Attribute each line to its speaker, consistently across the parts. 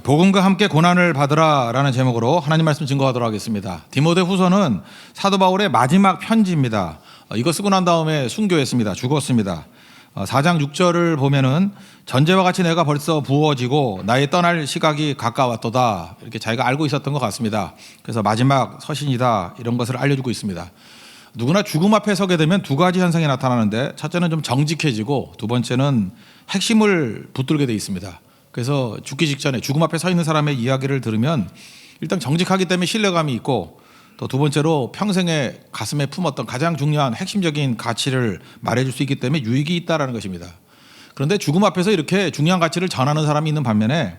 Speaker 1: 복음과 함께 고난을 받으라라는 제목으로 하나님 말씀 증거하도록 하겠습니다. 디모데후서는 사도 바울의 마지막 편지입니다. 이거 쓰고 난 다음에 순교했습니다. 죽었습니다. 4장 6절을 보면은 전제와 같이 내가 벌써 부어지고 나의 떠날 시각이 가까웠도다, 이렇게 자기가 알고 있었던 것 같습니다. 그래서 마지막 서신이다, 이런 것을 알려주고 있습니다. 누구나 죽음 앞에 서게 되면 두 가지 현상이 나타나는데, 첫째는 좀 정직해지고 두 번째는 핵심을 붙들게 돼 있습니다. 그래서 죽기 직전에 죽음 앞에 서 있는 사람의 이야기를 들으면 일단 정직하기 때문에 신뢰감이 있고, 또 두 번째로 평생에 가슴에 품었던 가장 중요한 핵심적인 가치를 말해줄 수 있기 때문에 유익이 있다는 것입니다. 그런데 죽음 앞에서 이렇게 중요한 가치를 전하는 사람이 있는 반면에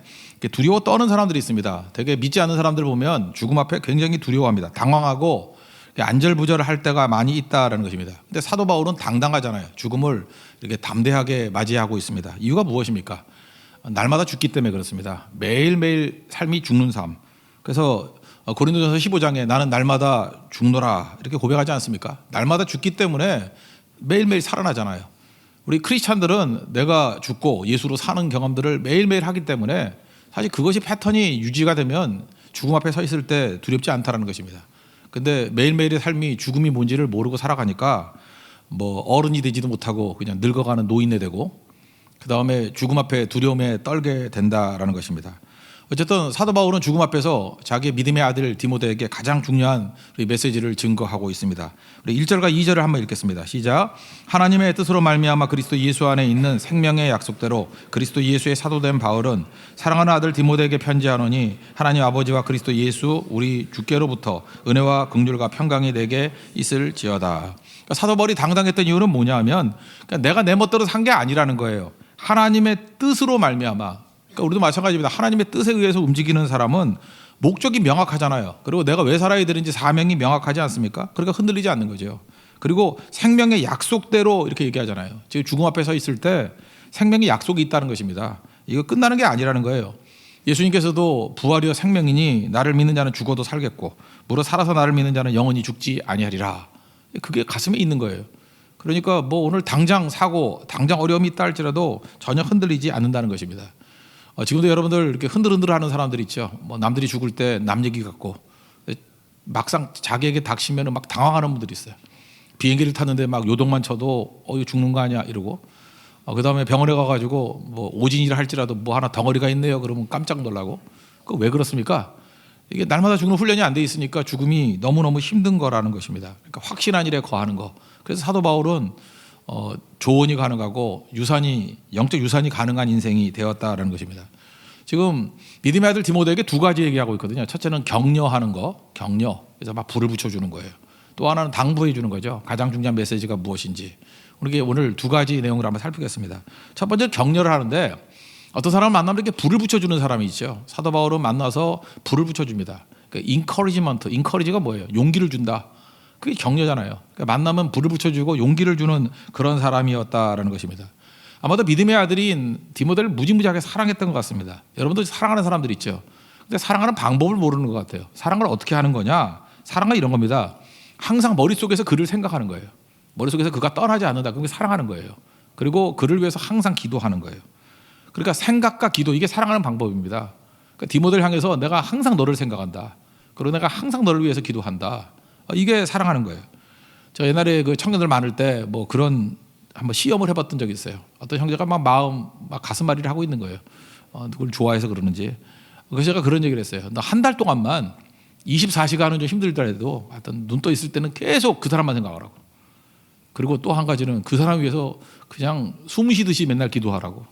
Speaker 1: 두려워 떠는 사람들이 있습니다. 되게 믿지 않는 사람들 보면 죽음 앞에 굉장히 두려워합니다. 당황하고 안절부절할 때가 많이 있다는 것입니다. 근데 사도 바울은 당당하잖아요. 죽음을 이렇게 담대하게 맞이하고 있습니다. 이유가 무엇입니까? 날마다 죽기 때문에 그렇습니다. 매일매일 삶이 죽는 삶. 그래서 고린도전서 15장에 나는 날마다 죽노라, 이렇게 고백하지 않습니까? 날마다 죽기 때문에 매일매일 살아나잖아요. 우리 크리스찬들은 내가 죽고 예수로 사는 경험들을 매일매일 하기 때문에 사실 그것이 패턴이 유지가 되면 죽음 앞에 서 있을 때 두렵지 않다는 것입니다. 근데 매일매일의 삶이 죽음이 뭔지를 모르고 살아가니까 뭐 어른이 되지도 못하고 그냥 늙어가는 노인네 되고, 그 다음에 죽음 앞에 두려움에 떨게 된다라는 것입니다. 어쨌든 사도 바울은 죽음 앞에서 자기의 믿음의 아들 디모데에게 가장 중요한 메시지를 증거하고 있습니다. 우리 1절과 2절을 한번 읽겠습니다. 시작. 하나님의 뜻으로 말미암아 그리스도 예수 안에 있는 생명의 약속대로 그리스도 예수의 사도된 바울은 사랑하는 아들 디모데에게 편지하노니 하나님 아버지와 그리스도 예수 우리 주께로부터 은혜와 긍휼과 평강이 내게 있을지어다. 그러니까 사도 바울이 당당했던 이유는 뭐냐 하면, 그러니까 내가 내 멋대로 산 게 아니라는 거예요. 하나님의 뜻으로 말미암아. 그러니까 우리도 마찬가지입니다. 하나님의 뜻에 의해서 움직이는 사람은 목적이 명확하잖아요. 그리고 내가 왜 살아야 되는지 사명이 명확하지 않습니까? 그러니까 흔들리지 않는 거죠. 그리고 생명의 약속대로 이렇게 얘기하잖아요. 지금 죽음 앞에 서 있을 때 생명의 약속이 있다는 것입니다. 이거 끝나는 게 아니라는 거예요. 예수님께서도 부활이여 생명이니 나를 믿는 자는 죽어도 살겠고 무릇 살아서 나를 믿는 자는 영원히 죽지 아니하리라. 그게 가슴에 있는 거예요. 그러니까 뭐 오늘 당장 사고 당장 어려움이 있다 할지라도 전혀 흔들리지 않는다는 것입니다. 지금도 여러분들 이렇게 흔들흔들하는 사람들 있죠. 뭐 남들이 죽을 때 남 얘기 같고, 막상 자기에게 닥치면 막 당황하는 분들이 있어요. 비행기를 탔는데 막 요동만 쳐도 이거 죽는 거 아니야 이러고, 그 다음에 병원에 가가지고 뭐 오진이라 할지라도 뭐 하나 덩어리가 있네요 그러면 깜짝 놀라고. 그 왜 그렇습니까? 이게 날마다 죽는 훈련이 안 돼 있으니까 죽음이 너무너무 힘든 거라는 것입니다. 그러니까 확신한 일에 거하는 거. 그래서 사도 바울은 조언이 가능하고 영적 유산이 가능한 인생이 되었다라는 것입니다. 지금 믿음의 아들 디모데에게 두 가지 얘기하고 있거든요. 첫째는 격려하는 거, 격려. 그래서 막 불을 붙여주는 거예요. 또 하나는 당부해 주는 거죠. 가장 중요한 메시지가 무엇인지. 우리 오늘 두 가지 내용을 한번 살피겠습니다. 첫 번째 격려를 하는데, 어떤 사람을 만나면 이렇게 불을 붙여주는 사람이 있죠. 사도 바울은 만나서 불을 붙여줍니다. 그러니까 encourage가 뭐예요? 용기를 준다. 그게 격려잖아요. 그러니까 만나면 불을 붙여주고 용기를 주는 그런 사람이었다라는 것입니다. 아마도 믿음의 아들인 디모데를 무지무지하게 사랑했던 것 같습니다. 여러분도 사랑하는 사람들 있죠. 근데 사랑하는 방법을 모르는 것 같아요. 사랑을 어떻게 하는 거냐? 사랑은 이런 겁니다. 항상 머릿속에서 그를 생각하는 거예요. 머릿속에서 그가 떠나지 않는다. 그게 사랑하는 거예요. 그리고 그를 위해서 항상 기도하는 거예요. 그러니까 생각과 기도, 이게 사랑하는 방법입니다. 그러니까 디모데를 향해서 내가 항상 너를 생각한다. 그리고 내가 항상 너를 위해서 기도한다. 이게 사랑하는 거예요. 제가 옛날에 그 청년들 많을 때 뭐 그런 한번 시험을 해봤던 적이 있어요. 어떤 형제가 막 가슴앓이를 하고 있는 거예요. 누굴 좋아해서 그러는지. 그래서 제가 그런 얘기를 했어요. 너 한 달 동안만 24시간은 좀 힘들더라도 하여튼 눈 떠 있을 때는 계속 그 사람만 생각하라고. 그리고 또 한 가지는 그 사람 위해서 그냥 숨 쉬듯이 맨날 기도하라고.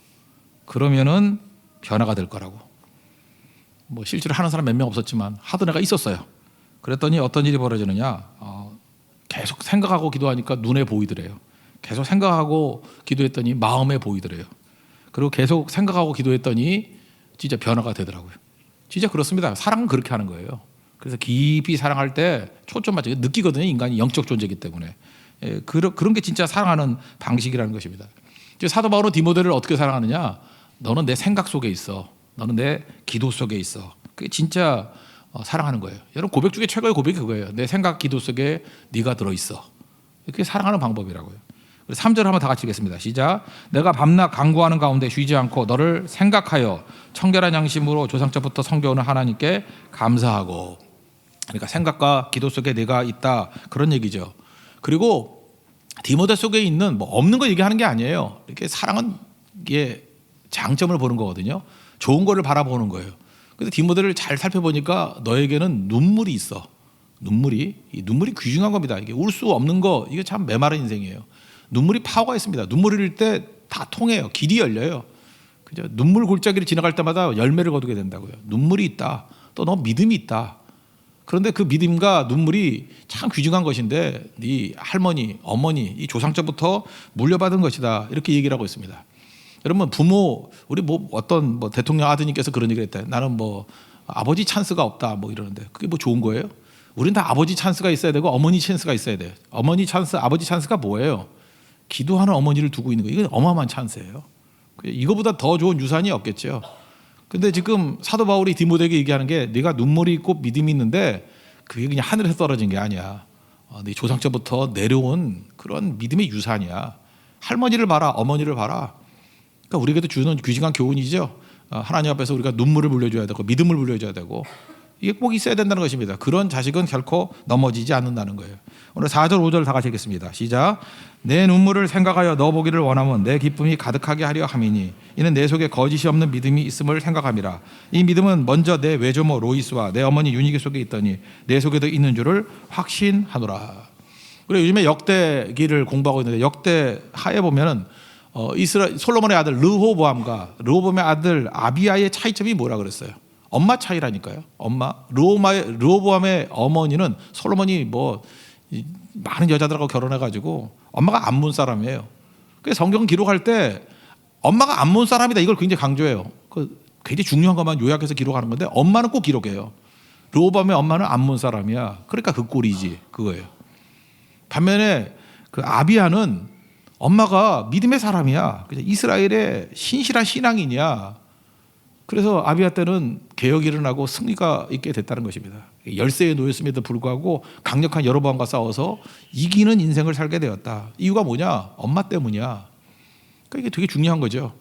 Speaker 1: 그러면은 변화가 될 거라고. 뭐 실제로 하는 사람 몇 명 없었지만 하던 애가 있었어요. 그랬더니 어떤 일이 벌어지느냐, 계속 생각하고 기도하니까 눈에 보이더래요. 계속 생각하고 기도했더니 마음에 보이더래요. 그리고 계속 생각하고 기도했더니 진짜 변화가 되더라고요. 진짜 그렇습니다. 사랑은 그렇게 하는 거예요. 그래서 깊이 사랑할 때 초점 맞춰 느끼거든요. 인간이 영적 존재이기 때문에. 그런 게 진짜 사랑하는 방식이라는 것입니다. 사도 바울은 디모데를 어떻게 사랑하느냐? 너는 내 생각 속에 있어. 너는 내 기도 속에 있어. 그게 진짜 사랑하는 거예요. 여러분, 고백 중에 최고의 고백이 그거예요. 내 생각 기도 속에 네가 들어있어. 이렇게 사랑하는 방법이라고요. 3절 한번 다 같이 읽겠습니다. 시작. 내가 밤낮 간구하는 가운데 쉬지 않고 너를 생각하여 청결한 양심으로 조상처부터 섬겨오는 하나님께 감사하고. 그러니까 생각과 기도 속에 내가 있다, 그런 얘기죠. 그리고 디모데 속에 있는 뭐 없는 거 얘기하는 게 아니에요. 이렇게 사랑은 이게 장점을 보는 거거든요. 좋은 거를 바라보는 거예요. 근데 디모데를 잘 살펴보니까 너에게는 눈물이 있어. 눈물이 귀중한 겁니다. 이게 울 수 없는 거, 이게 참 메마른 인생이에요. 눈물이 파워가 있습니다. 눈물을 흘릴 때 다 통해요. 길이 열려요. 그죠? 눈물 골짜기를 지나갈 때마다 열매를 거두게 된다고요. 눈물이 있다. 또 너 믿음이 있다. 그런데 그 믿음과 눈물이 참 귀중한 것인데 네 할머니, 어머니, 이 조상적부터 물려받은 것이다. 이렇게 얘기를 하고 있습니다. 여러분, 부모, 우리 뭐 어떤 뭐 대통령 아드님께서 그런 얘기를 했다. 나는 뭐 아버지 찬스가 없다 뭐 이러는데 그게 뭐 좋은 거예요? 우리는 다 아버지 찬스가 있어야 되고 어머니 찬스가 있어야 돼요. 어머니 찬스, 아버지 찬스가 뭐예요? 기도하는 어머니를 두고 있는 거예요. 이건 어마어마한 찬스예요. 이거보다 더 좋은 유산이 없겠죠. 근데 지금 사도 바울이 디모데에게 얘기하는 게 네가 눈물이 있고 믿음이 있는데 그게 그냥 하늘에서 떨어진 게 아니야. 네 조상처부터 내려온 그런 믿음의 유산이야. 할머니를 봐라, 어머니를 봐라. 그러니까 우리에게도 주는 귀중한 교훈이죠. 하나님 앞에서 우리가 눈물을 물려줘야 되고 믿음을 물려줘야 되고 이게 꼭 있어야 된다는 것입니다. 그런 자식은 결코 넘어지지 않는다는 거예요. 오늘 4절 5절 다 같이 읽겠습니다. 시작. 내 눈물을 생각하여 너 보기를 원하면 내 기쁨이 가득하게 하려 함이니 이는 내 속에 거짓이 없는 믿음이 있음을 생각함이라. 이 믿음은 먼저 내 외조모 로이스와 내 어머니 유니게 속에 있더니 내 속에도 있는 줄을 확신하노라. 그리고 요즘에 역대기를 공부하고 있는데 역대하에 보면은 솔로몬의 아들 르호보암의 아들 아비야의 차이점이 뭐라 그랬어요? 엄마 차이라니까요. 엄마. 르호보암의 어머니는 솔로몬이 뭐 많은 여자들하고 결혼해가지고 엄마가 암몬 사람이에요. 그래서 성경 기록할 때 엄마가 암몬 사람이다 이걸 굉장히 강조해요. 굉장히 중요한 것만 요약해서 기록하는 건데 엄마는 꼭 기록해요. 르호보암의 엄마는 암몬 사람이야. 그러니까 그 꼴이지 그거예요. 반면에 그 아비야는 엄마가 믿음의 사람이야. 이스라엘의 신실한 신앙인이야. 그래서 아비야 때는 개혁이 일어나고 승리가 있게 됐다는 것입니다. 열세에 놓였음에도 불구하고 강력한 여로보암과 싸워서 이기는 인생을 살게 되었다. 이유가 뭐냐? 엄마 때문이야. 그러니까 이게 되게 중요한 거죠.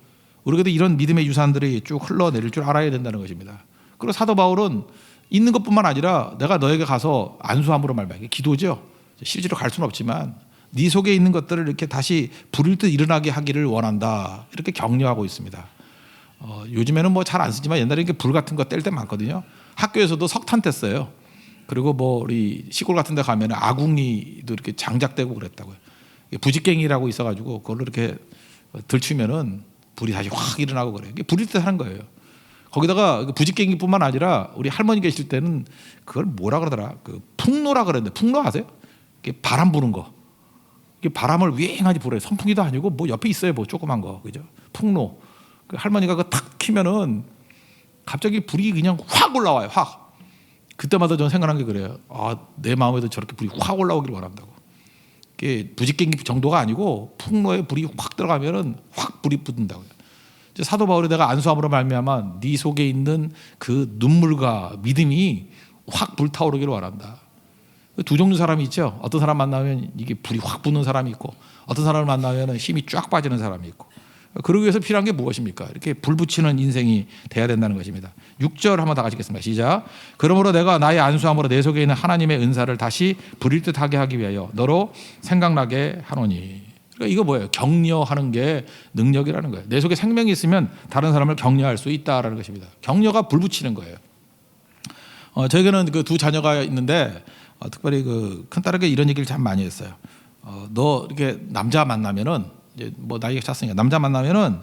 Speaker 1: 우리에게도 이런 믿음의 유산들이 쭉 흘러내릴 줄 알아야 된다는 것입니다. 그리고 사도 바울은 있는 것뿐만 아니라 내가 너에게 가서 안수함으로 말미암아 기도죠. 실제로 갈 수는 없지만 네 속에 있는 것들을 이렇게 다시 불일 듯 일어나게 하기를 원한다. 이렇게 격려하고 있습니다. 요즘에는 뭐 잘 안 쓰지만 옛날에 이렇게 불 같은 거 뗄 때 많거든요. 학교에서도 석탄 뗐어요. 그리고 뭐 우리 시골 같은 데 가면 아궁이도 이렇게 장작되고 그랬다고요. 부직갱이라고 있어가지고 그걸 이렇게 들추면은 불이 다시 확 일어나고 그래요. 이게 불일 듯 하는 거예요. 거기다가 부직갱이뿐만 아니라 우리 할머니 계실 때는 그걸 뭐라 그러더라? 그 풍로라 그랬는데 풍로 아세요? 이게 바람 부는 거. 이게 바람을 윙하게 불어요. 선풍기도 아니고 뭐 옆에 있어요. 뭐 조그만 거. 그죠? 풍로. 그 할머니가 그거 탁 키면은 갑자기 불이 그냥 확 올라와요. 확. 그때마다 저는 생각한 게 그래요. 내 마음에도 저렇게 불이 확 올라오기를 원한다고. 이게 부직갱이 정도가 아니고 풍로에 불이 확 들어가면은 확 불이 붙는다고요. 사도 바울이 내가 안수함으로 말미암아 네 속에 있는 그 눈물과 믿음이 확 불타오르기를 원한다. 두 종류 사람이 있죠. 어떤 사람 만나면 이게 불이 확 붙는 사람이 있고 어떤 사람을 만나면 힘이 쫙 빠지는 사람이 있고. 그러기 위해서 필요한 게 무엇입니까? 이렇게 불 붙이는 인생이 돼야 된다는 것입니다. 6절 한번 다 같이 읽겠습니다. 시작. 그러므로 내가 나의 안수함으로 내 속에 있는 하나님의 은사를 다시 불일 듯하게 하기 위하여 너로 생각나게 하노니. 그러니까 이거 뭐예요? 격려하는 게 능력이라는 거예요. 내 속에 생명이 있으면 다른 사람을 격려할 수 있다라는 것입니다. 격려가 불 붙이는 거예요. 저에게는 그 두 자녀가 있는데 특별히 그 큰딸에게 이런 얘기를 참 많이 했어요. 너 이렇게 남자 만나면은 이제 뭐 나이가 찼으니까 남자 만나면은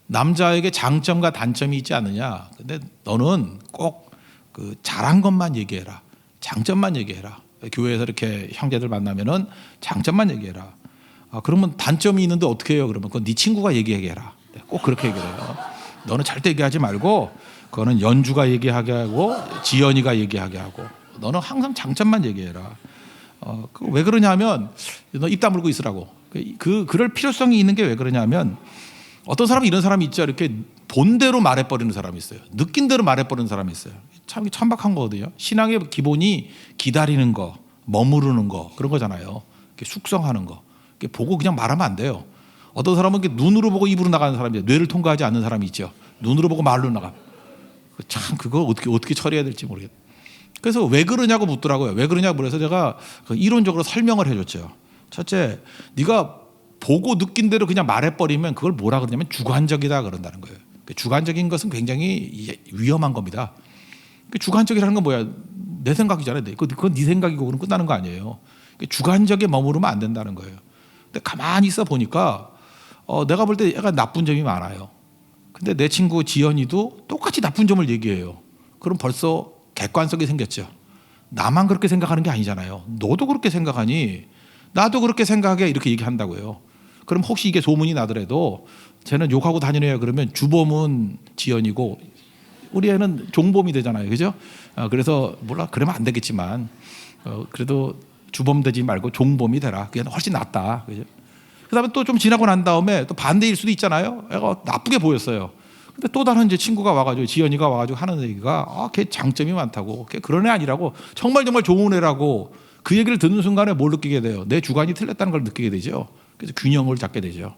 Speaker 1: 남자에게 장점과 단점이 있지 않느냐. 근데 너는 꼭 그 잘한 것만 얘기해라. 장점만 얘기해라. 교회에서 이렇게 형제들 만나면은 장점만 얘기해라. 그러면 단점이 있는데 어떻게 해요? 그러면 그건 네 친구가 얘기해라. 꼭 그렇게 얘기해요. 너는 절대 얘기하지 말고 그거는 연주가 얘기하게 하고 지연이가 얘기하게 하고 너는 항상 장점만 얘기해라. 왜 그러냐면 너 입 다물고 있으라고. 그럴 필요성이 있는 게 왜 그러냐면 어떤 사람은 이런 사람이 있죠. 이렇게 본대로 말해버리는 사람이 있어요. 느낀 대로 말해버리는 사람이 있어요. 참 천박한 거거든요. 신앙의 기본이 기다리는 거, 머무르는 거 그런 거잖아요. 숙성하는 거. 보고 그냥 말하면 안 돼요. 어떤 사람은 눈으로 보고 입으로 나가는 사람이 뇌를 통과하지 않는 사람이 있죠. 눈으로 보고 말로 나가. 참 그걸 어떻게 처리해야 될지 모르겠어요. 그래서 왜 그러냐고 묻더라고요. 왜 그러냐고 물어서 제가 이론적으로 설명을 해줬죠. 첫째, 네가 보고 느낀 대로 그냥 말해버리면 그걸 뭐라 그러냐면 주관적이다 그런다는 거예요. 주관적인 것은 굉장히 위험한 겁니다. 주관적이라는 건 뭐야? 내 생각이잖아요. 그건 네 생각이고 그럼 끝나는 거 아니에요. 주관적에 머무르면 안 된다는 거예요. 근데 가만히 있어 보니까 내가 볼 때 약간 나쁜 점이 많아요. 근데 내 친구 지연이도 똑같이 나쁜 점을 얘기해요. 그럼 벌써 객관성이 생겼죠. 나만 그렇게 생각하는 게 아니잖아요. 너도 그렇게 생각하니 나도 그렇게 생각해 이렇게 얘기한다고요. 그럼 혹시 이게 소문이 나더라도 쟤는 욕하고 다니네요. 그러면 주범은 지연이고 우리 애는 종범이 되잖아요. 그죠? 그래서 몰라 그러면 안 되겠지만 그래도 주범 되지 말고 종범이 되라. 그게 훨씬 낫다. 그죠? 그다음에 또 좀 지나고 난 다음에 또 반대일 수도 있잖아요. 애가 나쁘게 보였어요. 근데 또 다른 이제 친구가 와가지고 지연이가 와가지고 하는 얘기가 걔 장점이 많다고, 걔 그런 애 아니라고, 정말 좋은 애라고 그 얘기를 듣는 순간에 뭘 느끼게 돼요? 내 주관이 틀렸다는 걸 느끼게 되죠. 그래서 균형을 잡게 되죠.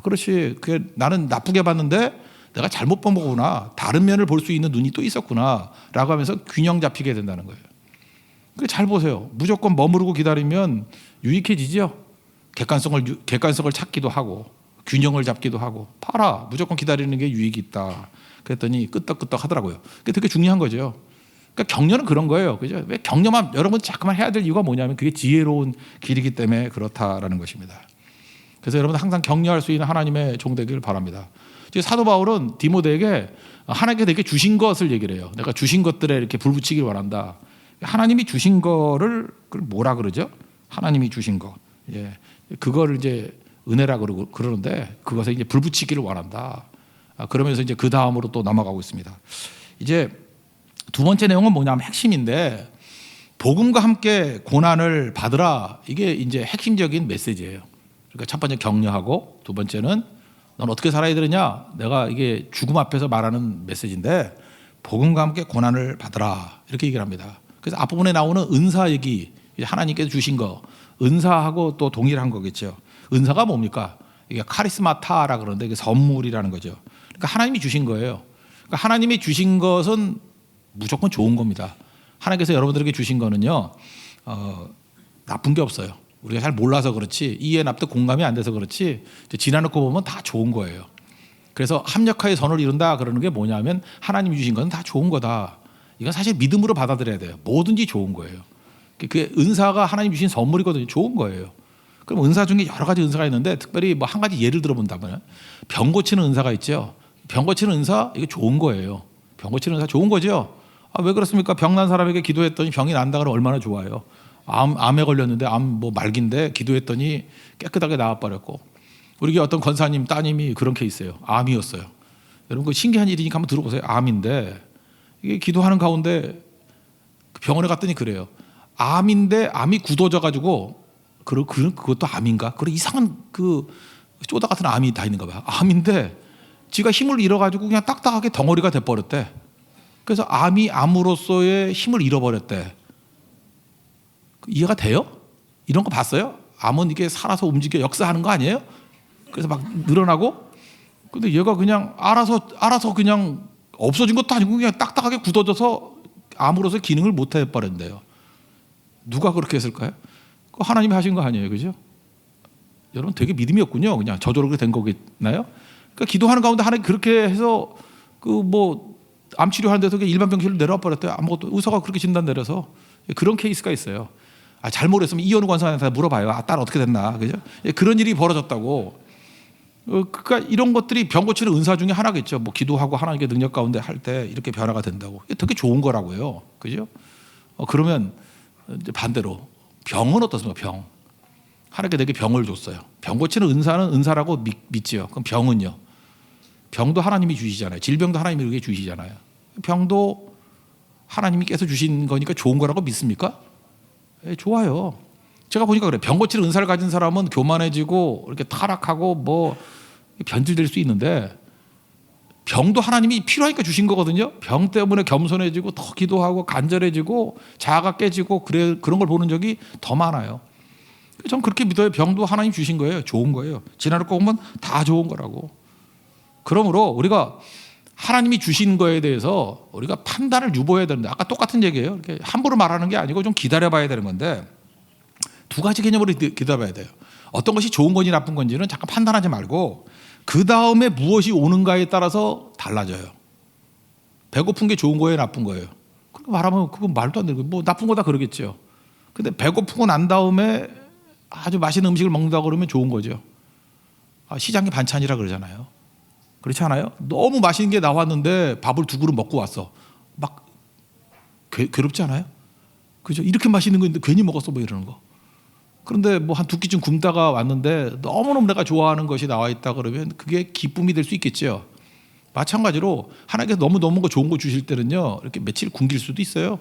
Speaker 1: 그렇지. 그게 나는 나쁘게 봤는데 내가 잘못 본 거구나. 다른 면을 볼 수 있는 눈이 또 있었구나라고 하면서 균형 잡히게 된다는 거예요. 잘 보세요. 무조건 머무르고 기다리면 유익해지죠. 객관성을 찾기도 하고 균형을 잡기도 하고 봐라 무조건 기다리는 게 유익이 있다. 그랬더니 끄떡끄떡 하더라고요. 그게 되게 중요한 거죠. 그러니까 격려는 그런 거예요. 그죠? 왜 격려만 여러분 자꾸만 해야 될 이유가 뭐냐면 그게 지혜로운 길이기 때문에 그렇다라는 것입니다. 그래서 여러분 항상 격려할 수 있는 하나님의 종 되기를 바랍니다. 사도 바울은 디모데에게 하나님께 내게 주신 것을 얘기를 해요. 내가 주신 것들에 이렇게 불 붙이길 원한다. 하나님이 주신 거를 뭐라 그러죠? 하나님이 주신 거. 예. 그거를 이제 은혜라 그러는데 그것에 이제 불 붙이기를 원한다. 그러면서 이제 그 다음으로 또 넘어가고 있습니다. 이제 두 번째 내용은 뭐냐면 핵심인데 복음과 함께 고난을 받으라. 이게 이제 핵심적인 메시지예요. 그러니까 첫 번째 격려하고 두 번째는 넌 어떻게 살아야 되느냐? 내가 이게 죽음 앞에서 말하는 메시지인데 복음과 함께 고난을 받으라. 이렇게 얘기를 합니다. 그래서 앞부분에 나오는 은사 얘기, 하나님께서 주신 거, 은사하고 또 동일한 거겠죠. 은사가 뭡니까? 이게 카리스마타라 그러는데 이게 선물이라는 거죠. 그러니까 하나님이 주신 거예요. 그러니까 하나님이 주신 것은 무조건 좋은 겁니다. 하나님께서 여러분들에게 주신 거는요, 나쁜 게 없어요. 우리가 잘 몰라서 그렇지, 이해 납득 공감이 안 돼서 그렇지, 지나놓고 보면 다 좋은 거예요. 그래서 합력하여 선을 이룬다 그러는 게 뭐냐면 하나님이 주신 건 다 좋은 거다. 이건 사실 믿음으로 받아들여야 돼요. 뭐든지 좋은 거예요. 그 은사가 하나님 주신 선물이거든요. 좋은 거예요. 그럼 은사 중에 여러 가지 은사가 있는데 특별히 뭐 한 가지 예를 들어본다면 병 고치는 은사가 있죠. 병 고치는 은사 이게 좋은 거예요. 병 고치는 은사 좋은 거죠. 왜 그렇습니까? 병난 사람에게 기도했더니 병이 난다 그러면 얼마나 좋아요. 암에 걸렸는데 암 뭐 말기인데 기도했더니 깨끗하게 나와버렸고, 우리 어떤 권사님 따님이 그런 케이스예요. 암이었어요. 여러분 그 신기한 일이니까 한번 들어보세요. 암인데 이게 기도하는 가운데 병원에 갔더니 그래요. 암인데 암이 굳어져 가지고 그것도 암인가? 그런 이상한 그 쪼다 같은 암이 다 있는가 봐요. 암인데 지가 힘을 잃어가지고 그냥 딱딱하게 덩어리가 돼버렸대. 그래서 암이 암으로서의 힘을 잃어버렸대. 이해가 돼요? 이런 거 봤어요? 암은 이게 살아서 움직여 역사하는 거 아니에요? 그래서 막 늘어나고, 근데 얘가 그냥 알아서 그냥 없어진 것도 아니고 그냥 딱딱하게 굳어져서 암으로서 기능을 못 해버렸는데요. 누가 그렇게 했을까요? 하나님이 하신 거 아니에요, 그죠? 여러분 되게 믿음이 없군요. 그냥 저절로 그렇게 된 거겠나요? 그러니까 기도하는 가운데 하나님 그렇게 해서 그 뭐 암 치료하는 데서 일반 병실로 내려와 버렸대요. 아무것도 의사가 그렇게 진단 내려서. 그런 케이스가 있어요. 잘 모르겠으면 이현우 권사한테 물어봐요. 딸 어떻게 됐나, 그죠? 그런 일이 벌어졌다고. 그러니까 이런 것들이 병 고치는 은사 중에 하나겠죠. 뭐 기도하고 하나님께 능력 가운데 할 때 이렇게 변화가 된다고. 이게 되게 좋은 거라고요, 그죠? 그러면 이제 반대로 병은 어떻습니까? 병. 하나님께 내게 병을 줬어요. 병 고치는 은사는 은사라고 믿지요. 그럼 병은요? 병도 하나님이 주시잖아요. 질병도 하나님이 그렇게 주시잖아요. 병도 하나님이 께서 주신 거니까 좋은 거라고 믿습니까? 예, 좋아요. 제가 보니까 그래. 병 고치는 은사를 가진 사람은 교만해지고 이렇게 타락하고 뭐 변질될 수 있는데 병도 하나님이 필요하니까 주신 거거든요. 병 때문에 겸손해지고 더 기도하고 간절해지고 자아가 깨지고 그런 걸 보는 적이 더 많아요. 전 그렇게 믿어요. 병도 하나님 주신 거예요. 좋은 거예요. 지나를 거 보면 다 좋은 거라고. 그러므로 우리가 하나님이 주신 거에 대해서 우리가 판단을 유보해야 되는데, 아까 똑같은 얘기예요. 이렇게 함부로 말하는 게 아니고 좀 기다려봐야 되는 건데, 두 가지 개념으로 기다려봐야 돼요. 어떤 것이 좋은 건지 나쁜 건지는 잠깐 판단하지 말고 그 다음에 무엇이 오는가에 따라서 달라져요. 배고픈 게 좋은 거예요, 나쁜 거예요? 그렇게 말하면 그건 말도 안 되고, 뭐 나쁜 거다 그러겠죠. 근데 배고프고 난 다음에 아주 맛있는 음식을 먹는다 그러면 좋은 거죠. 시장의 반찬이라 그러잖아요. 그렇지 않아요? 너무 맛있는 게 나왔는데 밥을 2그릇 먹고 왔어. 막 괴롭지 않아요? 그죠? 이렇게 맛있는 거 있는데 괜히 먹었어, 뭐 이러는 거. 그런데 뭐 한 2끼쯤 굶다가 왔는데 너무너무 내가 좋아하는 것이 나와 있다 그러면 그게 기쁨이 될 수 있겠죠. 마찬가지로 하나님께서 너무 거 좋은 거 주실 때는요, 이렇게 며칠 굶길 수도 있어요.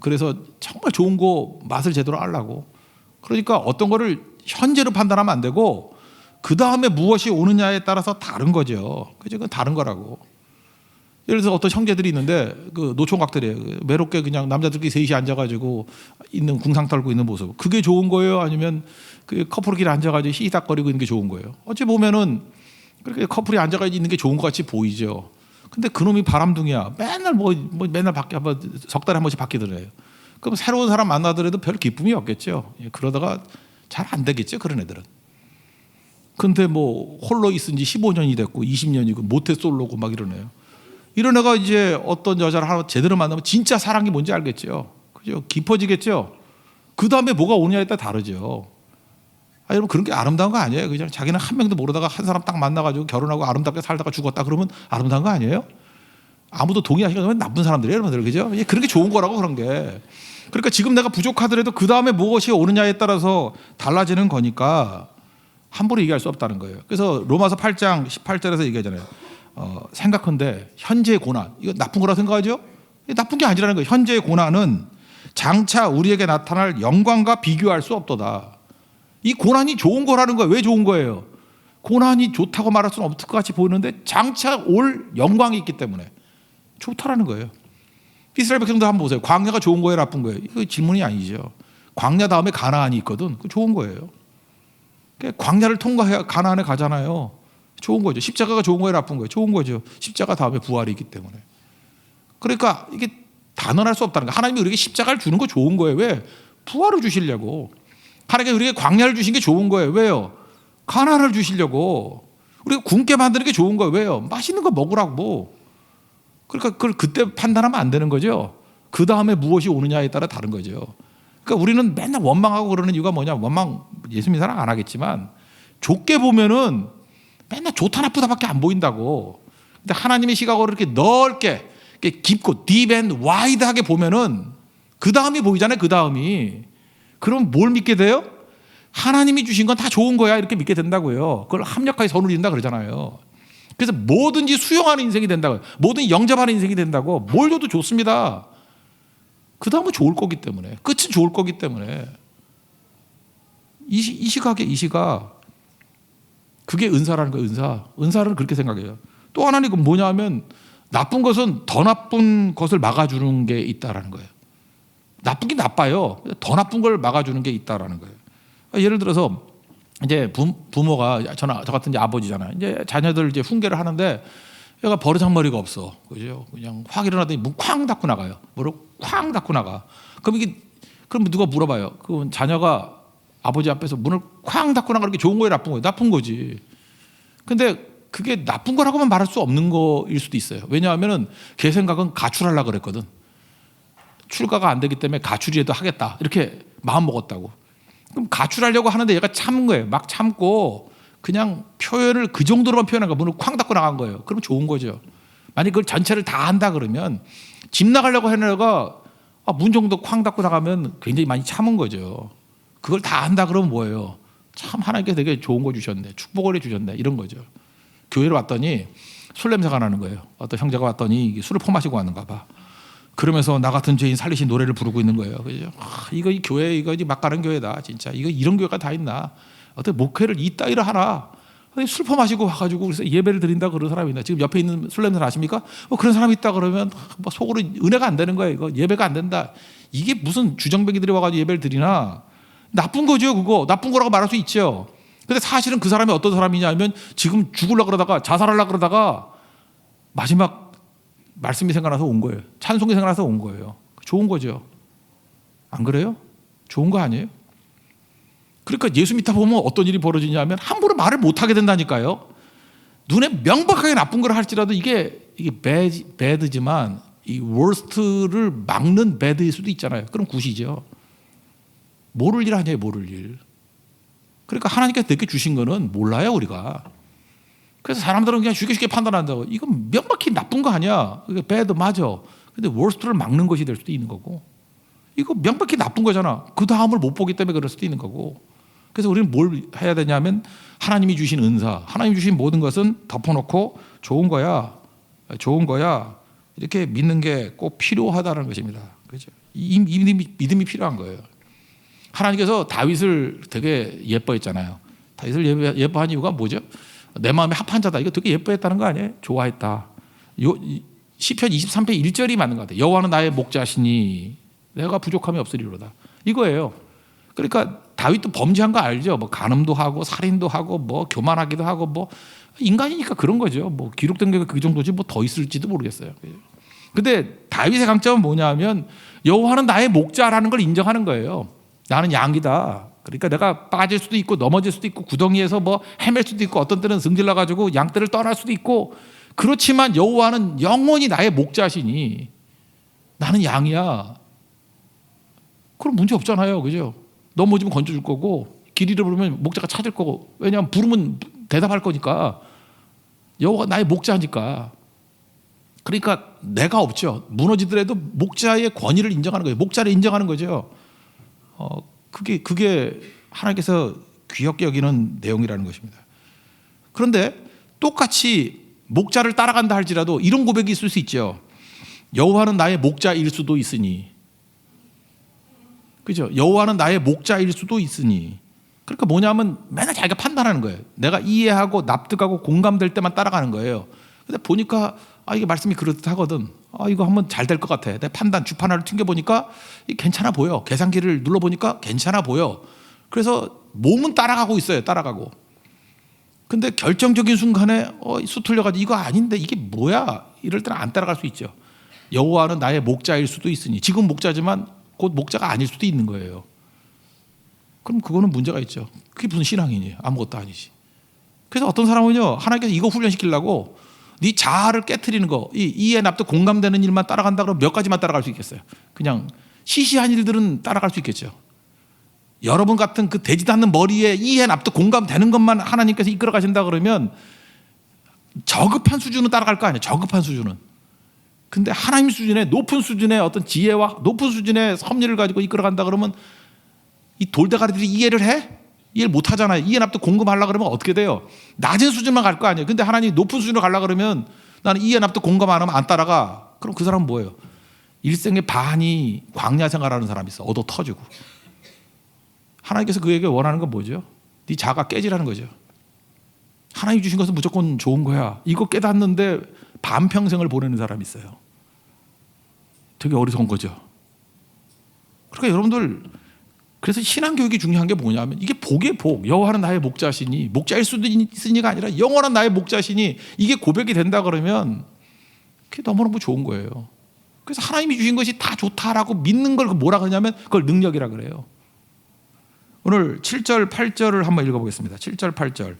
Speaker 1: 그래서 정말 좋은 거 맛을 제대로 알라고. 그러니까 어떤 거를 현재로 판단하면 안 되고 그 다음에 무엇이 오느냐에 따라서 다른 거죠. 그죠? 그건 다른 거라고. 예를 들어서 어떤 형제들이 있는데 그 노총각들이에요. 외롭게 그냥 남자들끼리 셋이 앉아가지고 있는 궁상 떨고 있는 모습. 그게 좋은 거예요? 아니면 그 커플끼리 앉아가지고 히히닥거리고 있는 게 좋은 거예요? 어찌 보면은 그렇게 커플이 앉아가지고 있는 게 좋은 것 같이 보이죠. 근데 그놈이 바람둥이야. 맨날 맨날 밖에 석 달에 한 번씩 바뀌더래요. 그럼 새로운 사람 만나더라도 별 기쁨이 없겠죠. 그러다가 잘 안 되겠죠, 그런 애들은. 근데 뭐 홀로 있은 지 15년이 됐고 20년이고 모태솔로고 막 이러네요. 이런 애가 이제 어떤 여자를 하나 제대로 만나면 진짜 사랑이 뭔지 알겠죠. 그죠? 깊어지겠죠. 그 다음에 뭐가 오느냐에 따라 다르죠. 여러분 그런 게 아름다운 거 아니에요? 그냥 자기는 한 명도 모르다가 한 사람 딱 만나가지고 결혼하고 아름답게 살다가 죽었다 그러면 아름다운 거 아니에요? 아무도 동의하시는 건 나쁜 사람들이에요, 여러분들. 그죠? 그런 게 좋은 거라고, 그런 게. 그러니까 지금 내가 부족하더라도 그 다음에 무엇이 오느냐에 따라서 달라지는 거니까 함부로 얘기할 수 없다는 거예요. 그래서 로마서 8장 18절에서 얘기하잖아요. 생각한데 현재의 고난, 이거 나쁜 거라고 생각하죠? 나쁜 게 아니라는 거예요. 현재의 고난은 장차 우리에게 나타날 영광과 비교할 수 없도다. 이 고난이 좋은 거라는 거예요. 왜 좋은 거예요? 고난이 좋다고 말할 수는 없을 것 같이 보이는데 장차 올 영광이 있기 때문에 좋다라는 거예요. 이스라엘 백성들 한번 보세요. 광야가 좋은 거예요, 나쁜 거예요? 이거 질문이 아니죠. 광야 다음에 가나안이 있거든. 그거 좋은 거예요. 광야를 통과해야 가나안에 가잖아요. 좋은 거죠. 십자가가 좋은 거예요, 나쁜 거예요? 좋은 거죠. 십자가 다음에 부활이 있기 때문에. 그러니까 이게 단언할 수 없다는 거예요. 하나님이 우리에게 십자가를 주는 거 좋은 거예요. 왜? 부활을 주시려고. 하나님께 우리에게 광야를 주신 게 좋은 거예요. 왜요? 가나안을 주시려고. 우리가 굶게 만드는 게 좋은 거예요. 왜요? 맛있는 거 먹으라고. 그러니까 그걸 그때 판단하면 안 되는 거죠. 그 다음에 무엇이 오느냐에 따라 다른 거죠. 그러니까 우리는 맨날 원망하고 그러는 이유가 뭐냐? 원망 예수님 사랑 안 하겠지만 좋게 보면은 맨날 좋다 나쁘다밖에 안 보인다고. 근데 하나님의 시각으로 이렇게 넓게 이렇게 깊고 딥 앤 와이드하게 보면은 그 다음이 보이잖아요. 그 다음이. 그럼 뭘 믿게 돼요? 하나님이 주신 건 다 좋은 거야 이렇게 믿게 된다고요. 그걸 합력하게 선을 이룬다 그러잖아요. 그래서 뭐든지 수용하는 인생이 된다고요. 뭐든지 영접하는 인생이 된다고. 뭘 줘도 좋습니다. 그 다음은 좋을 거기 때문에. 끝은 좋을 거기 때문에. 이 시각 그게 은사라는 거예요. 은사를 그렇게 생각해요. 또 하나는 뭐냐 하면 나쁜 것은 더 나쁜 것을 막아주는 게 있다라는 거예요. 나쁘긴 나빠요. 더 나쁜 걸 막아주는 게 있다라는 거예요. 예를 들어서 이제 부모가 저 같은 이제 아버지잖아요. 이제 자녀들 이제 훈계를 하는데 얘가 버르장머리가 없어. 그죠? 그냥 확 일어나더니 문 쾅 닫고 나가요. 뭐로 쾅 닫고 나가. 그럼 누가 물어봐요. 그 자녀가 아버지 앞에서 문을 쾅 닫고 나가는 게 좋은 거예요, 나쁜 거예요? 나쁜 거지. 근데 그게 나쁜 거라고만 말할 수 없는 거일 수도 있어요. 왜냐하면은 걔 생각은 가출하려고 그랬거든. 출가가 안 되기 때문에 가출이라도 하겠다. 이렇게 마음 먹었다고. 그럼 가출하려고 하는데 얘가 참은 거예요. 막 참고 그냥 표현을 그 정도로만 표현한 거예요. 문을 쾅 닫고 나간 거예요. 그럼 좋은 거죠. 만약 그걸 전체를 다 한다 그러면 집 나가려고 하는 애가 문 정도 쾅 닫고 나가면 굉장히 많이 참은 거죠. 그걸 다 한다 그러면 뭐예요? 참 하나님께 되게 좋은 거 주셨네. 축복을 해주셨네. 이런 거죠. 교회로 왔더니 술 냄새가 나는 거예요. 어떤 형제가 왔더니 술을 퍼마시고 왔는가 봐. 그러면서 나 같은 죄인 살리신 노래를 부르고 있는 거예요. 그죠? 이거 이 교회 이거 막 가는 교회다. 진짜 이거 이런 교회가 다 있나? 어떻게 목회를 이따위로 하나? 술 퍼마시고 와가지고 그래서 예배를 드린다 그런 사람이 있나? 지금 옆에 있는 술 냄새 나십니까? 그런 사람이 있다 그러면 뭐 속으로 은혜가 안 되는 거예요. 이거 예배가 안 된다. 이게 무슨 주정뱅이들이 와가지고 예배를 드리나? 나쁜 거죠, 그거. 나쁜 거라고 말할 수 있죠. 근데 사실은 그 사람이 어떤 사람이냐면 지금 죽으려고 그러다가 자살하려고 그러다가 마지막 말씀이 생각나서 온 거예요. 찬송이 생각나서 온 거예요. 좋은 거죠. 안 그래요? 좋은 거 아니에요? 그러니까 예수 믿다 보면 어떤 일이 벌어지냐면 함부로 말을 못 하게 된다니까요. 눈에 명백하게 나쁜 걸 할지라도 이게 배드지만 이 worst를 막는 배드일 수도 있잖아요. 그럼 굿이죠. 모를 일 아니에요, 모를 일. 그러니까 하나님께서 내게 주신 거는 몰라요, 우리가. 그래서 사람들은 그냥 쉽게 판단한다고. 이건 명백히 나쁜 거 아니야. 이게 배드 맞아. 근데 worst를 막는 것이 될 수도 있는 거고. 이거 명백히 나쁜 거잖아. 그 다음을 못 보기 때문에 그럴 수도 있는 거고. 그래서 우리는 뭘 해야 되냐면 하나님이 주신 은사, 하나님이 주신 모든 것은 덮어놓고 좋은 거야, 좋은 거야 이렇게 믿는 게 꼭 필요하다는 것입니다. 그렇죠? 이 믿음이 필요한 거예요. 하나님께서 다윗을 되게 예뻐했잖아요. 다윗을 예뻐한 이유가 뭐죠? 내 마음에 합한 자다. 이거 되게 예뻐했다는 거 아니에요? 좋아했다. 시편 23편 1절이 맞는 것 같아요. 여호와는 나의 목자시니 내가 부족함이 없으리로다. 이거예요. 그러니까 다윗도 범죄한 거 알죠? 뭐 간음도 하고 살인도 하고 뭐 교만하기도 하고 뭐 인간이니까 그런 거죠. 뭐 기록된 게 그 정도지 뭐 더 있을지도 모르겠어요. 근데 다윗의 강점은 뭐냐면 여호와는 나의 목자라는 걸 인정하는 거예요. 나는 양이다. 그러니까 내가 빠질 수도 있고 넘어질 수도 있고 구덩이에서 뭐 헤맬 수도 있고 어떤 때는 승질나 가지고 양떼를 떠날 수도 있고 그렇지만 여호와는 영원히 나의 목자시니 나는 양이야. 그럼 문제 없잖아요. 그죠? 넘어지면 건져줄 거고 길 잃어버리면 목자가 찾을 거고 왜냐하면 부르면 대답할 거니까 여호와가 나의 목자니까. 그러니까 내가 없죠. 무너지더라도 목자의 권위를 인정하는 거예요. 목자를 인정하는 거죠. 그게 하나님께서 귀엽게 여기는 내용이라는 것입니다. 그런데 똑같이 목자를 따라간다 할지라도 이런 고백이 있을 수 있죠. 여호와는 나의 목자일 수도 있으니. 그죠? 여호와는 나의 목자일 수도 있으니. 그러니까 뭐냐면 맨날 자기가 판단하는 거예요. 내가 이해하고 납득하고 공감될 때만 따라가는 거예요. 근데 보니까 이게 말씀이 그렇듯하거든. 이거 한번 잘 될 것 같아. 내 판단 주판을 튕겨보니까 괜찮아 보여. 계산기를 눌러보니까 괜찮아 보여. 그래서 몸은 따라가고 있어요. 따라가고. 근데 결정적인 순간에 수틀려가지고 이거 아닌데 이게 뭐야? 이럴 때는 안 따라갈 수 있죠. 여호와는 나의 목자일 수도 있으니. 지금 목자지만 곧 목자가 아닐 수도 있는 거예요. 그럼 그거는 문제가 있죠. 그게 무슨 신앙이니? 아무것도 아니지. 그래서 어떤 사람은요, 하나님께서 이거 훈련시키려고 네 자아를 깨트리는 거, 이해 납득 공감되는 일만 따라간다 그러면 몇 가지만 따라갈 수 있겠어요. 그냥 시시한 일들은 따라갈 수 있겠죠. 여러분 같은 그 되지도 않는 머리에 이해 납득 공감되는 것만 하나님께서 이끌어 가신다 그러면 저급한 수준은 따라갈 거 아니에요. 저급한 수준은. 근데 하나님 수준의 높은 수준의 어떤 지혜와 높은 수준의 섭리를 가지고 이끌어간다 그러면 이 돌대가리들이 이해를 해? 이해를 못 하잖아요. 이해 납득 공감하려고 그러면 어떻게 돼요? 낮은 수준만 갈 거 아니에요. 근데 하나님이 높은 수준으로 가려고 그러면 나는 이해 납득 공감 안 하면 안 따라가. 그럼 그 사람은 뭐예요? 일생의 반이 광야 생활하는 사람이 있어. 얻어 터지고. 하나님께서 그에게 원하는 건 뭐죠? 네 자아가 깨지라는 거죠. 하나님 주신 것은 무조건 좋은 거야. 이거 깨닫는데 반평생을 보내는 사람이 있어요. 되게 어리석은 거죠. 그러니까 여러분들 그래서 신앙교육이 중요한 게 뭐냐면 이게 복의 복. 여호와는 나의 목자시니 목자일 수도 있으니가 아니라 영원한 나의 목자시니 이게 고백이 된다 그러면 그게 너무너무 좋은 거예요. 그래서 하나님이 주신 것이 다 좋다라고 믿는 걸 뭐라 그러냐면 그걸 능력이라 그래요. 오늘 7절 8절을 한번 읽어보겠습니다. 7절 8절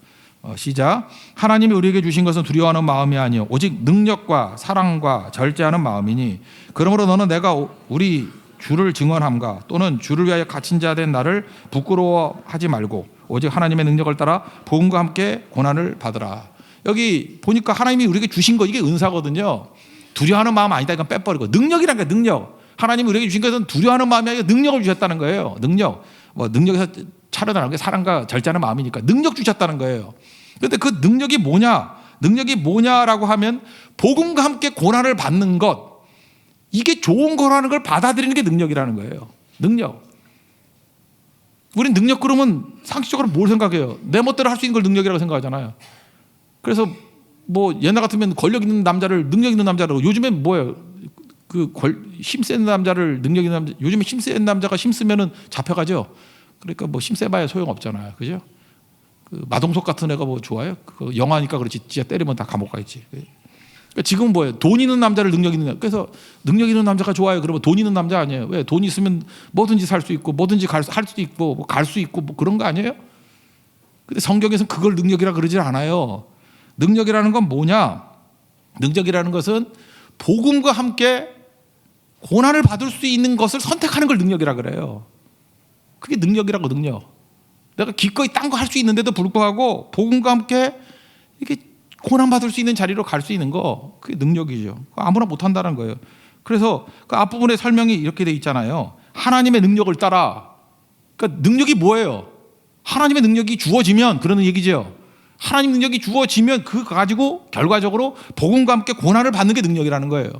Speaker 1: 시작. 하나님이 우리에게 주신 것은 두려워하는 마음이 아니요 오직 능력과 사랑과 절제하는 마음이니 그러므로 너는 내가 우리 주를 증언함과 또는 주를 위하여 갇힌 자 된 나를 부끄러워하지 말고 오직 하나님의 능력을 따라 복음과 함께 고난을 받으라. 여기 보니까 하나님이 우리에게 주신 거 이게 은사거든요. 두려워하는 마음 아니다. 이건 빼버리고 능력이란 게 능력. 하나님이 우리에게 주신 것은 두려워하는 마음이 아니라 능력을 주셨다는 거예요. 능력. 뭐 능력에서 차려나가는 게 사랑과 절제하는 마음이니까 능력 주셨다는 거예요. 그런데 그 능력이 뭐냐? 능력이 뭐냐라고 하면 복음과 함께 고난을 받는 것. 이게 좋은 거라는 걸 받아들이는 게 능력이라는 거예요. 능력. 우린 능력 그러면 상식적으로 뭘 생각해요? 내 멋대로 할 수 있는 걸 능력이라고 생각하잖아요. 그래서 뭐 옛날 같으면 권력 있는 남자를 능력 있는 남자라고 요즘엔 뭐예요? 힘센 남자를 능력 있는 남자 요즘에 힘센 남자가 힘쓰면은 잡혀가죠. 그러니까 뭐 힘세봐야 소용 없잖아요, 그죠? 그 마동석 같은 애가 뭐 좋아요? 그 영화니까 그렇지, 진짜 때리면 다 감옥 가있지. 그러니까 지금 뭐예요? 돈 있는 남자를 능력 있는, 그래서 능력 있는 남자가 좋아요. 그러면 돈 있는 남자 아니에요? 왜? 돈 있으면 뭐든지 살 수 있고 뭐든지 할 수도 있고 뭐 갈 수 있고 뭐 그런 거 아니에요? 근데 성경에서는 그걸 능력이라 그러지 않아요. 능력이라는 건 뭐냐? 능력이라는 것은 복음과 함께 고난을 받을 수 있는 것을 선택하는 걸 능력이라 그래요. 그게 능력이라고, 능력. 내가 기꺼이 딴 거 할 수 있는데도 불구하고 복음과 함께 이렇게 고난 받을 수 있는 자리로 갈 수 있는 거, 그게 능력이죠. 아무나 못 한다는 거예요. 그래서 그 앞부분에 설명이 이렇게 돼 있잖아요. 하나님의 능력을 따라. 그러니까 능력이 뭐예요? 하나님의 능력이 주어지면, 그러는 얘기죠. 하나님 능력이 주어지면 그거 가지고 결과적으로 복음과 함께 고난을 받는 게 능력이라는 거예요.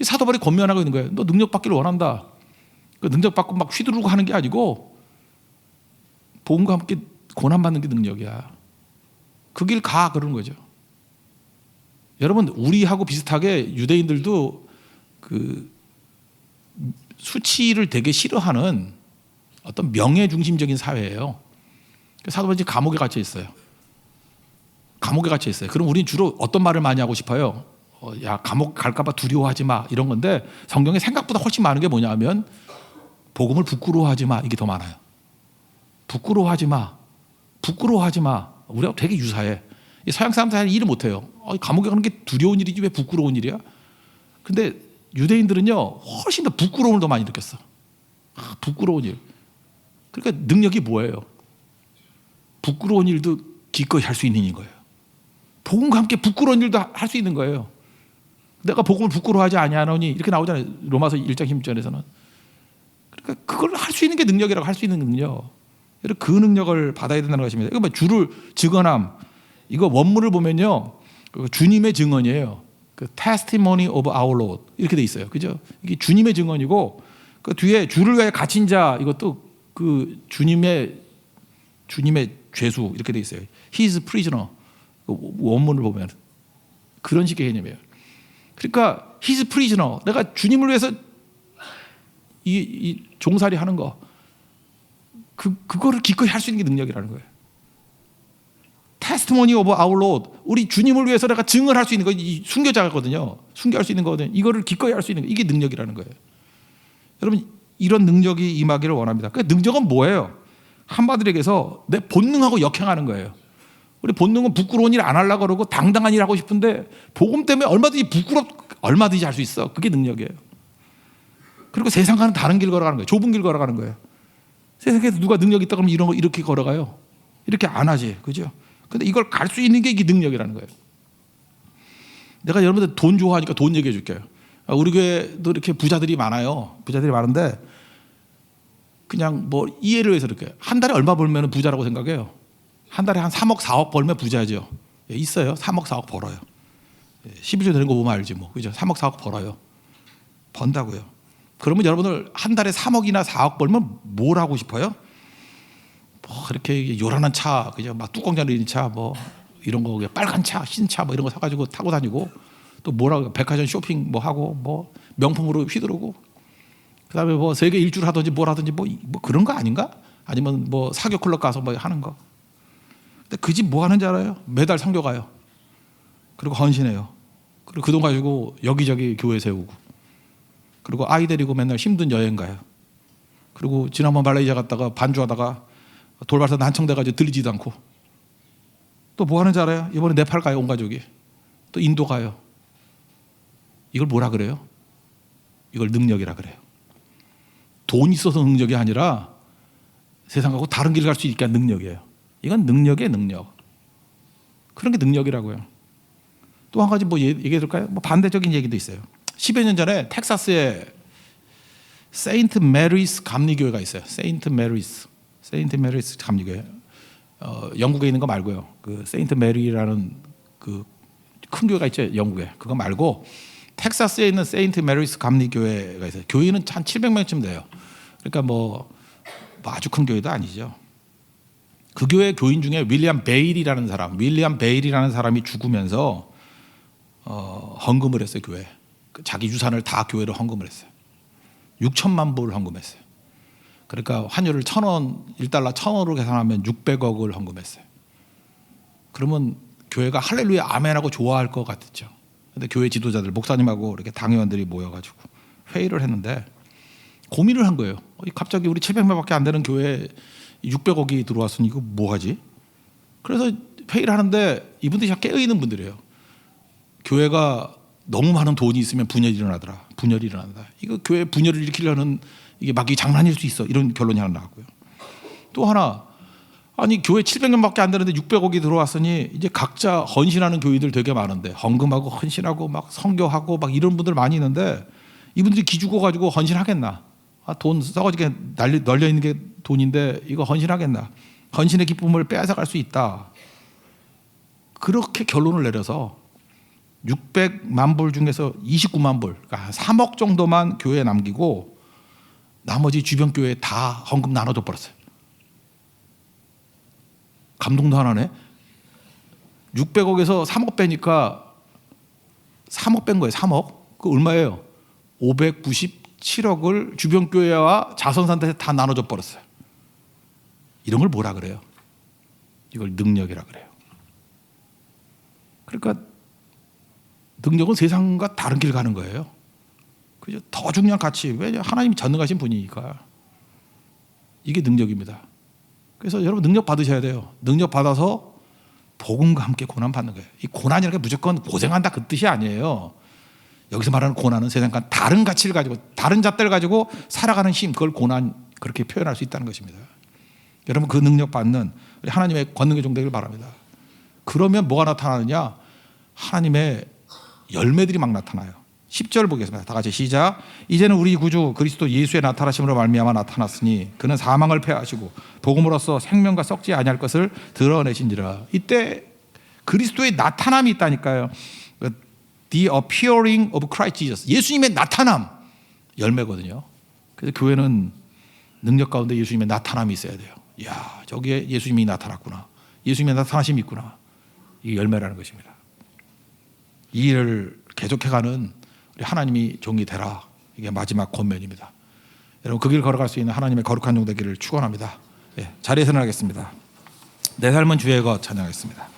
Speaker 1: 사도 바울이 권면하고 있는 거예요. 너 능력 받기를 원한다. 그 능력 받고 막 휘두르고 하는 게 아니고 복음과 함께 고난 받는 게 능력이야. 그 길 가, 그러는 거죠. 여러분, 우리하고 비슷하게 유대인들도 그 수치를 되게 싫어하는 어떤 명예 중심적인 사회예요. 사도 바울이 감옥에 갇혀 있어요. 감옥에 갇혀 있어요. 그럼 우리는 주로 어떤 말을 많이 하고 싶어요? 야, 감옥 갈까봐 두려워하지 마, 이런 건데 성경에 생각보다 훨씬 많은 게 뭐냐면 복음을 부끄러워하지 마, 이게 더 많아요. 부끄러워하지 마, 부끄러워하지 마. 우리가 되게 유사해. 서양 사람들 잘 일을 못해요. 감옥에 가는 게 두려운 일이지 왜 부끄러운 일이야? 근데 유대인들은요 훨씬 더 부끄러움을 더 많이 느꼈어. 부끄러운 일. 그러니까 능력이 뭐예요? 부끄러운 일도 기꺼이 할 수 있는 일인 거예요. 복음과 함께 부끄러운 일도 할 수 있는 거예요. 내가 복음을 부끄러워하지 아니하노니, 이렇게 나오잖아요. 로마서 1장 10절에서는. 그러니까 그걸 할 수 있는 게 능력이라고, 할 수 있는 능력. 그 능력을 받아야 된다는 것입니다. 이거 뭐 주를 증언함. 이거 원문을 보면요, 주님의 증언이에요. 그 testimony of our Lord 이렇게 돼 있어요. 그죠? 이게 주님의 증언이고 그 뒤에 주를 위하여 갇힌 자, 이것도 그 주님의 죄수 이렇게 돼 있어요. He is prisoner. 원문을 보면 그런 식의 개념이에요. 그러니까 He is prisoner. 내가 주님을 위해서 이 종살이 하는 거, 그거를 기꺼이 할 수 있는 게 능력이라는 거예요. Testimony of our Lord. 우리 주님을 위해서 내가 증언할 수 있는 거, 이 순교자거든요. 순교할 수 있는 거거든요. 이거를 기꺼이 할 수 있는 거, 이게 능력이라는 거예요. 여러분, 이런 능력이 임하기를 원합니다. 그 능력은 뭐예요? 한마디로 얘기해서 내 본능하고 역행하는 거예요. 우리 본능은 부끄러운 일 안 하려고 그러고 당당한 일 하고 싶은데 복음 때문에 얼마든지 할 수 있어. 그게 능력이에요. 그리고 세상과는 다른 길 걸어가는 거예요. 좁은 길 걸어가는 거예요. 세상에서 누가 능력 있다 그러면 이런 거 이렇게 걸어가요. 이렇게 안 하지, 그죠? 근데 이걸 갈 수 있는 게 이게 능력이라는 거예요. 내가 여러분들 돈 좋아하니까 돈 얘기해 줄게요. 우리 교회도 이렇게 부자들이 많아요. 부자들이 많은데 그냥 뭐 이해를 위해서 이렇게 한 달에 얼마 벌면 부자라고 생각해요. 한 달에 한 3억 4억 벌면 부자죠. 있어요. 3억 4억 벌어요. 12조 되는 거 보면 알지 뭐, 그죠? 3억 4억 벌어요. 번다고요. 그러면 여러분들 한 달에 3억이나 4억 벌면 뭘 하고 싶어요? 뭐 이렇게 요란한 차, 그죠? 막 뚜껑 열리는 차, 뭐 이런 거, 빨간 차, 흰 차, 뭐 이런 거 사가지고 타고 다니고, 또 뭐라고 백화점 쇼핑 뭐 하고, 뭐 명품으로 휘두르고, 그다음에 뭐 세계 일주를 하든지 뭘 하든지 뭐 그런 거 아닌가? 아니면 뭐 사교 클럽 가서 뭐 하는 거. 근데 그 집 뭐 하는지 알아요? 매달 선교 가요. 그리고 헌신해요. 그리고 그 돈 가지고 여기저기 교회 세우고, 그리고 아이 데리고 맨날 힘든 여행 가요. 그리고 지난번 말레이시아 갔다가 반주하다가 돌발사 난청돼가지고 들리지도 않고, 또 뭐 하는지 알아요? 이번에 네팔 가요. 온 가족이. 또 인도 가요. 이걸 뭐라 그래요? 이걸 능력이라 그래요. 돈 있어서 능력이 아니라 세상하고 다른 길을 갈 수 있게 한 능력이에요. 이건 능력의 능력. 그런 게 능력이라고요. 또 한 가지 뭐 얘기해 줄까요? 뭐 반대적인 얘기도 있어요. 10여 년 전에 텍사스에 세인트 메리스 감리교회가 있어요. 세인트 메리스 감리교회. 영국에 있는 거 말고요. 그 세인트 메리라는 그 큰 교회가 있죠, 영국에. 그거 말고 텍사스에 있는 세인트 메리스 감리교회가 있어요. 교인은 한 700명쯤 돼요. 그러니까 뭐 아주 큰 교회도 아니죠. 그 교회 교인 중에 윌리엄 베일이라는 사람이 죽으면서 헌금을 했어요, 교회. 자기 유산을 다 교회로 헌금을 했어요. 6천만 불을 헌금했어요. 그러니까 환율을 1,000원, 1달러 1,000원으로 계산하면 600억을 헌금했어요. 그러면 교회가 할렐루야 아멘하고 좋아할 것 같았죠. 근데 교회 지도자들, 목사님하고 이렇게 당회원들이 모여가지고 회의를 했는데 고민을 한 거예요. 갑자기 우리 700명밖에 안 되는 교회에 600억이 들어왔으니 이거 뭐 하지? 그래서 회의를 하는데 이분들이 다 깨어있는 분들이에요. 교회가 너무 많은 돈이 있으면 분열이 일어나더라. 분열이 일어난다. 이거 교회 분열을 일으키려는 이게 막 이 장난일 수 있어. 이런 결론이 하나 나왔고요. 또 하나, 아니 교회 700명밖에 안 되는데 600억이 들어왔으니 이제 각자 헌신하는 교회들 되게 많은데 헌금하고 헌신하고 막 선교하고 막 이런 분들 많이 있는데 이분들이 기죽어 가지고 헌신하겠나? 돈 썩어지게 널려 있는 게 돈인데 이거 헌신하겠나? 헌신의 기쁨을 빼앗아갈 수 있다. 그렇게 결론을 내려서 600만 불 중에서 29만 불, 그러니까 3억 정도만 교회에 남기고 나머지 주변 교회에 다 헌금 나눠줘 버렸어요. 감동도 하나네. 600억에서 3억 빼니까 3억 뺀 거예요. 3억. 그 얼마예요? 597억을 주변 교회와 자선사한테 다 나눠줘 버렸어요. 이런 걸 뭐라 그래요? 이걸 능력이라 그래요. 그러니까 능력은 세상과 다른 길 가는 거예요. 그죠? 더 중요한 가치. 왜냐? 하나님이 전능하신 분이니까. 이게 능력입니다. 그래서 여러분 능력 받으셔야 돼요. 능력 받아서 복음과 함께 고난 받는 거예요. 이 고난이라는 게 무조건 고생한다 그 뜻이 아니에요. 여기서 말하는 고난은 세상과 다른 가치를 가지고 다른 잣대를 가지고 살아가는 힘, 그걸 고난 그렇게 표현할 수 있다는 것입니다. 여러분 그 능력 받는 하나님의 권능의 종되기를 바랍니다. 그러면 뭐가 나타나느냐? 하나님의 열매들이 막 나타나요. 10절 보겠습니다. 다 같이 시작. 이제는 우리 구주 그리스도 예수의 나타나심으로 말미암아 나타났으니 그는 사망을 패하시고 복음으로써 생명과 썩지 아니할 것을 드러내신지라. 이때 그리스도의 나타남이 있다니까요. The appearing of Christ Jesus. 예수님의 나타남 열매거든요. 그래서 교회는 능력 가운데 예수님의 나타남이 있어야 돼요. 야, 저기에 예수님이 나타났구나. 예수님의 나타나심이 있구나. 이게 열매라는 것입니다. 이 일을 계속해가는 우리 하나님이 종이 되라. 이게 마지막 권면입니다. 여러분 그 길 걸어갈 수 있는 하나님의 거룩한 종 되기를 축원합니다. 예, 자리에서 일어나겠습니다. 내 삶은 주의 것 찬양하겠습니다.